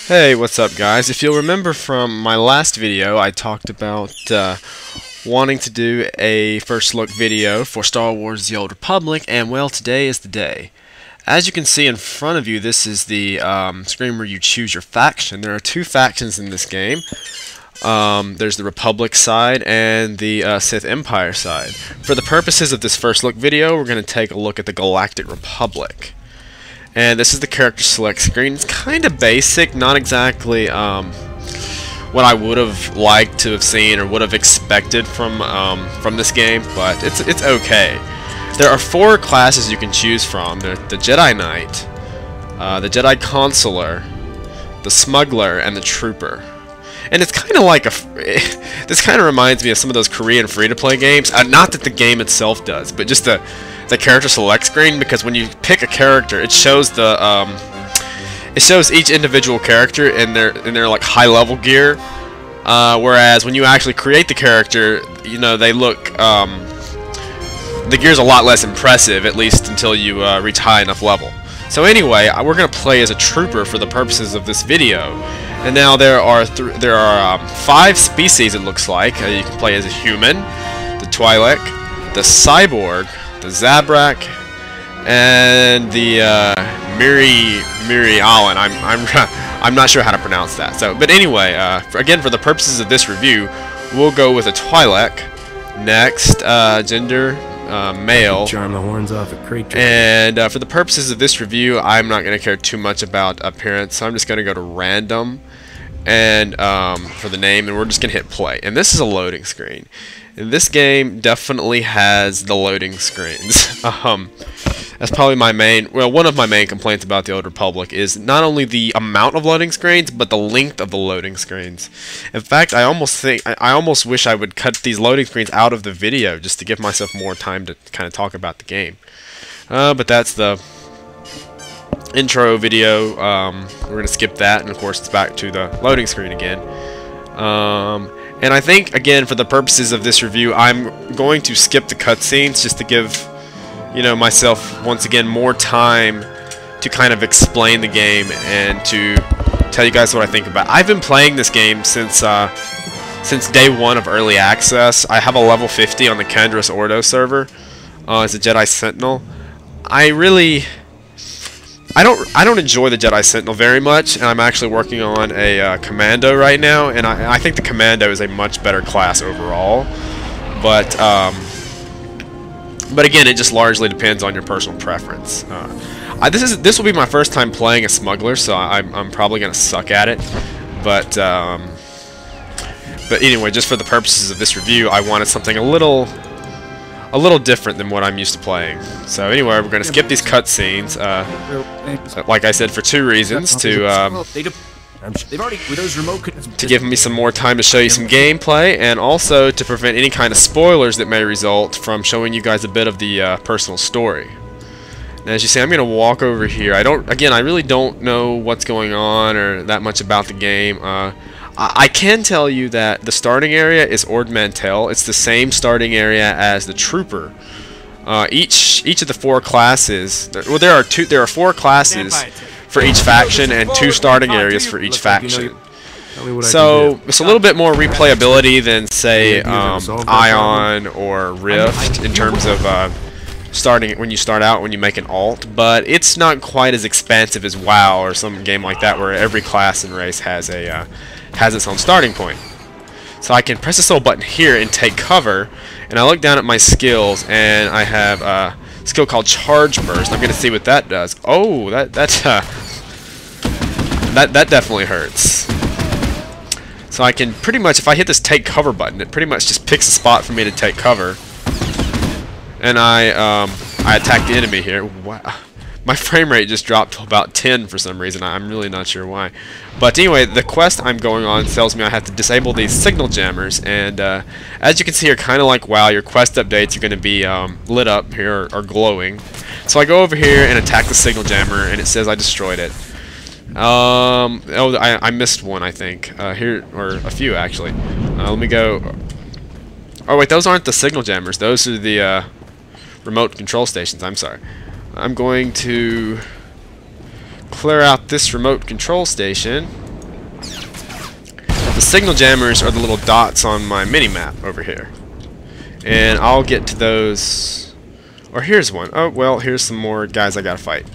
Hey, what's up guys? If you'll remember from my last video, I talked about wanting to do a first look video for Star Wars The Old Republic, and well, today is the day. As you can see in front of you, this is the screen where you choose your faction. There are two factions in this game. There's the Republic side and the Sith Empire side. For the purposes of this first look video, we're going to take a look at the Galactic Republic. And this is the character select screen. It's kind of basic, not exactly what I would have liked to have seen or would have expected from this game, but it's okay. There are four classes you can choose from: the Jedi Knight, the Jedi Consular, the Smuggler, and the Trooper. And it's kind of like this kind of reminds me of some of those Korean free-to-play games. Not that the game itself does, but just the character select screen, because when you pick a character, it shows each individual character in their like high-level gear. Whereas when you actually create the character, you know, they look the gear's a lot less impressive, at least until you reach high enough level. So anyway, we're gonna play as a trooper for the purposes of this video. And now there are five species, it looks like. You can play as a human, the Twi'lek, the Cyborg, the Zabrak, and the Miri Allen. I'm not sure how to pronounce that. So, but anyway, again, for the purposes of this review, we'll go with a Twi'lek. Next, gender male. Charm the horns off a crate. And for the purposes of this review, I'm not going to care too much about appearance, so I'm just going to go to random and for the name, and we're just going to hit play. And this is a loading screen. And this game definitely has the loading screens. That's probably one of my main complaints about the Old Republic is not only the amount of loading screens, but the length of the loading screens. In fact, I almost wish I would cut these loading screens out of the video just to give myself more time to kind of talk about the game. But that's the intro video. We're going to skip that, and of course it's back to the loading screen again. And I think, again, for the purposes of this review, I'm going to skip the cutscenes just to give, you know, myself once again more time to kind of explain the game and to tell you guys what I think about it. I've been playing this game since day one of early access. I have a level 50 on the Kendris Ordo server as a Jedi Sentinel. I don't enjoy the Jedi Sentinel very much, and I'm actually working on a Commando right now, and I think the Commando is a much better class overall. But again, it just largely depends on your personal preference. This will be my first time playing a Smuggler, so I'm probably gonna suck at it. But anyway, just for the purposes of this review, I wanted something a little different than what I'm used to playing. So anyway, we're going to skip these cutscenes, like I said, for two reasons: to give me some more time to show you some gameplay, and also to prevent any kind of spoilers that may result from showing you guys a bit of the personal story. Now, as you see, I'm going to walk over here. I really don't know what's going on or that much about the game. I can tell you that the starting area is Ord Mantell. It's the same starting area as the Trooper. Each of the four classes. Well, there are four classes for each faction and two starting areas for each faction. So it's a little bit more replayability than, say, Ion or Rift in terms of starting when you start out when you make an alt. But it's not quite as expansive as WoW or some game like that, where every class and race has its own starting point. So I can press this little button here and take cover, and I look down at my skills, and I have a skill called Charge Burst. I'm going to see what that does. Oh, that definitely hurts. So I can pretty much, if I hit this take cover button, it pretty much just picks a spot for me to take cover, and I attack the enemy here. Wow. My frame rate just dropped to about 10 for some reason. I'm really not sure why. But anyway, the quest I'm going on tells me I have to disable these signal jammers, and as you can see here, kind of like WoW, your quest updates are going to be lit up here or glowing. So I go over here and attack the signal jammer, and it says I destroyed it. I missed one, I think. Here, or a few actually. Let me go. Oh wait, those aren't the signal jammers. Those are the remote control stations. I'm sorry. I'm going to clear out this remote control station, The signal jammers are the little dots on my mini-map over here. And I'll get to those... Or here's one. Oh, well, here's some more guys I gotta fight.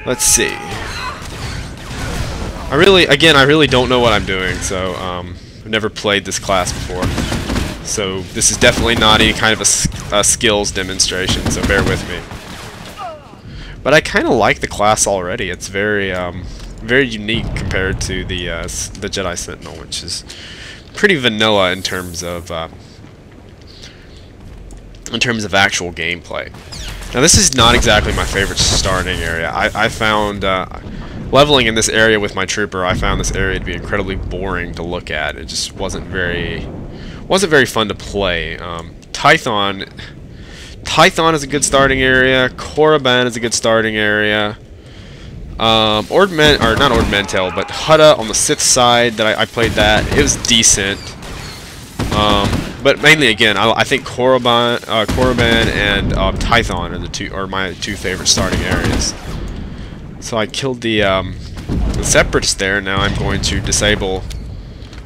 Let's see. I really don't know what I'm doing, so I've never played this class before. So this is definitely not any kind of a skills demonstration, so bear with me. But I kind of like the class already. It's very very unique compared to the Jedi Sentinel, which is pretty vanilla in terms of actual gameplay. Now this is not exactly my favorite starting area. I found leveling in this area with my trooper, I found this area to be incredibly boring to look at. It just wasn't very fun to play. Tython is a good starting area. Korriban is a good starting area. Not Ord Mantell, but Hutta on the Sith side, that I played that. It was decent. But mainly, again, I think Korriban and Tython are my two favorite starting areas. So I killed the Separatists there. Now I'm going to disable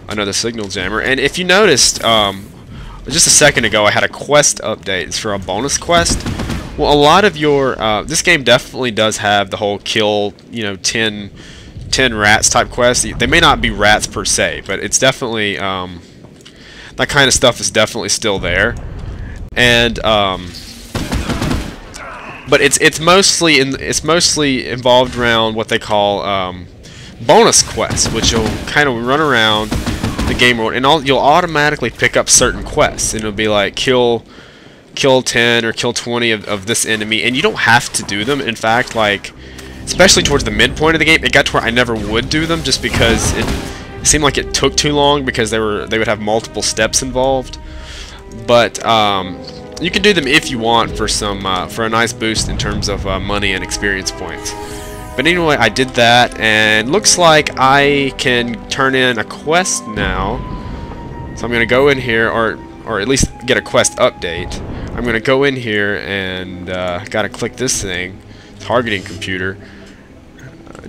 another signal jammer. And if you noticed, just a second ago I had a quest update. It's for a bonus quest. Well, a lot of your this game definitely does have the whole kill, 10 rats type quest. They may not be rats per se, but it's definitely that kind of stuff is definitely still there. And but it's mostly involved around what they call bonus quests, which you'll kind of run around the game world, and you'll automatically pick up certain quests, and it'll be like kill 10 or kill 20 of this enemy, and you don't have to do them. In fact, like, especially towards the midpoint of the game, it got to where I never would do them just because it seemed like it took too long, because they would have multiple steps involved. But you can do them if you want for a nice boost in terms of money and experience points. But anyway, I did that, and looks like I can turn in a quest now. So I'm gonna go in here, or at least get a quest update. I'm gonna go in here and gotta click this thing, targeting computer.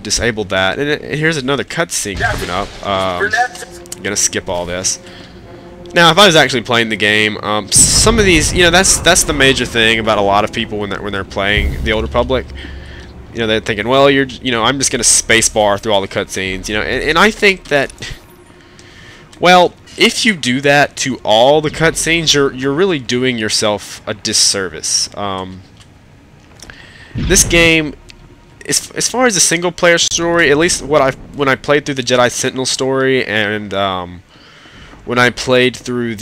Disabled that, and here's another cutscene coming up. I'm gonna skip all this. Now, if I was actually playing the game, some of these, that's the major thing about a lot of people when they're playing the Old Republic. They're thinking, well, I'm just gonna spacebar through all the cutscenes, and I think that, well, if you do that to all the cutscenes, you're really doing yourself a disservice. This game, as far as the single player story, at least when I played through the Jedi Sentinel story, and when I played through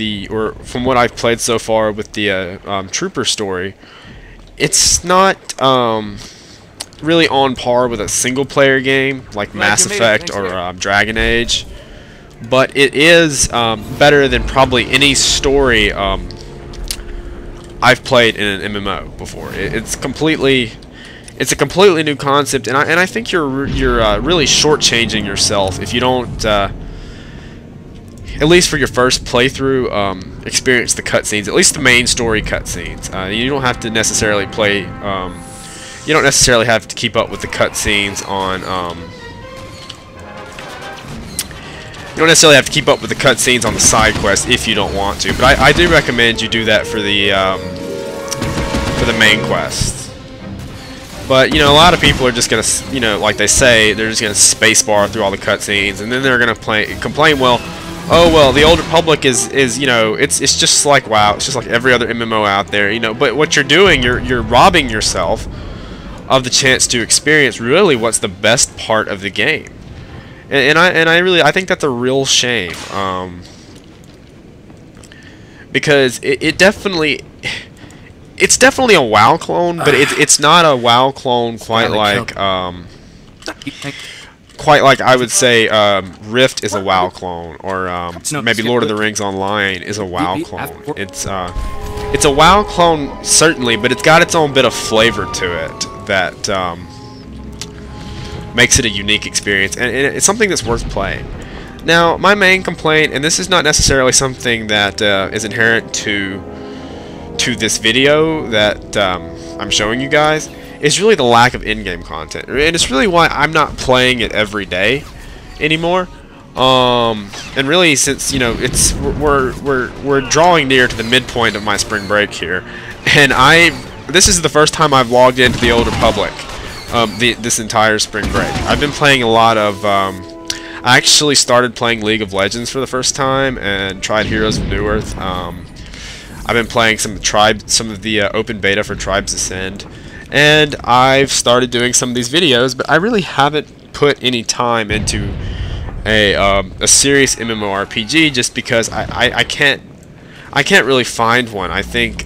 from what I've played so far with the Trooper story, it's not really on par with a single player game like Mass Effect or Dragon Age, but it is better than probably any story I've played in an MMO before. It's a completely new concept, and I think you're really shortchanging yourself if you don't, at least for your first playthrough, experience the cutscenes, at least the main story cutscenes. You don't have to necessarily play. You don't necessarily have to keep up with the cutscenes on. You don't necessarily have to keep up with the cutscenes on the side quest if you don't want to. But I do recommend you do that for the main quest. But, a lot of people are just going to, like they say, they're just going to spacebar through all the cutscenes, and then they're going to complain, well, oh, well, the Old Republic is it's just like WoW, it's just like every other MMO out there, but what you're doing, you're robbing yourself of the chance to experience really what's the best part of the game. And I think that's a real shame, because it's definitely a WoW clone, but it's not a WoW clone quite like I would say Rift is a WoW clone, or maybe Lord of the Rings Online is a WoW clone. It's a WoW clone certainly, but it's got its own bit of flavor to it that makes it a unique experience, and it's something that's worth playing. Now, my main complaint, and this is not necessarily something that is inherent to this video that I'm showing you guys, is really the lack of in-game content, and it's really why I'm not playing it every day anymore. And really, since it's we're drawing near to the midpoint of my spring break here, and this is the first time I've logged into the Old Republic this entire spring break. I've been playing a lot of I actually started playing League of Legends for the first time and tried Heroes of New Earth. I've been playing some of the open beta for Tribes Ascend, and I've started doing some of these videos, but I really haven't put any time into a serious MMORPG just because I can't really find one. I think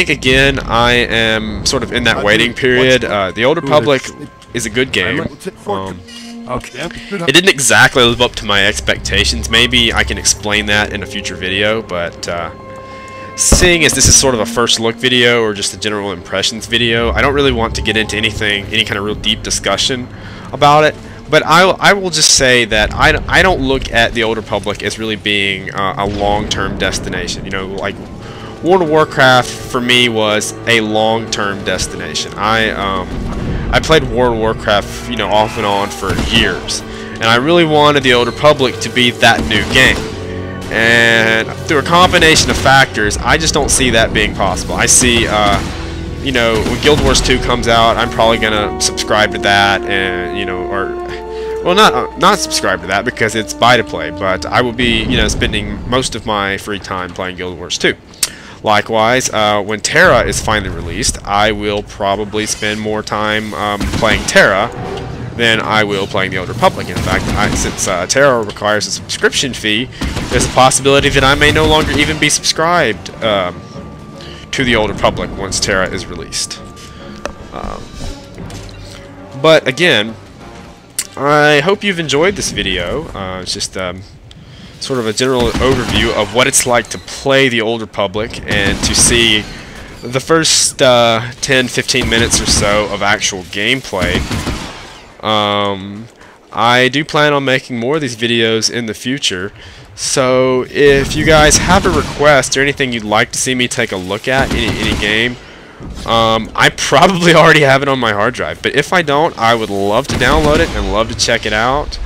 again I am sort of in that waiting period. The Old Republic is a good game. It didn't exactly live up to my expectations. Maybe I can explain that in a future video, but seeing as this is sort of a first look video or just a general impressions video, I don't really want to get into any kind of real deep discussion about it. But I will just say that I don't look at the Old Republic as really being a long-term destination. Like World of Warcraft for me was a long-term destination. I played World of Warcraft, off and on for years, and I really wanted the Old Republic to be that new game. And through a combination of factors, I just don't see that being possible. I see, when Guild Wars 2 comes out, I'm probably gonna subscribe to that, and not subscribe to that because it's buy to play, but I will be, spending most of my free time playing Guild Wars 2. Likewise, when Terra is finally released, I will probably spend more time playing Terra than I will playing the Old Republic. In fact, since Terra requires a subscription fee, there's a possibility that I may no longer even be subscribed to the Old Republic once Terra is released. But again, I hope you've enjoyed this video. It's just sort of a general overview of what it's like to play the Old Republic and to see the first 10-15 minutes or so of actual gameplay. I do plan on making more of these videos in the future, so if you guys have a request or anything you'd like to see me take a look at in any game, I probably already have it on my hard drive, but if I don't, I would love to download it and love to check it out.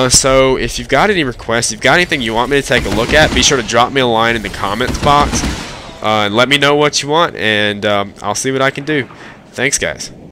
So if you've got any requests, if you've got anything you want me to take a look at, be sure to drop me a line in the comments box and let me know what you want, and I'll see what I can do. Thanks, guys.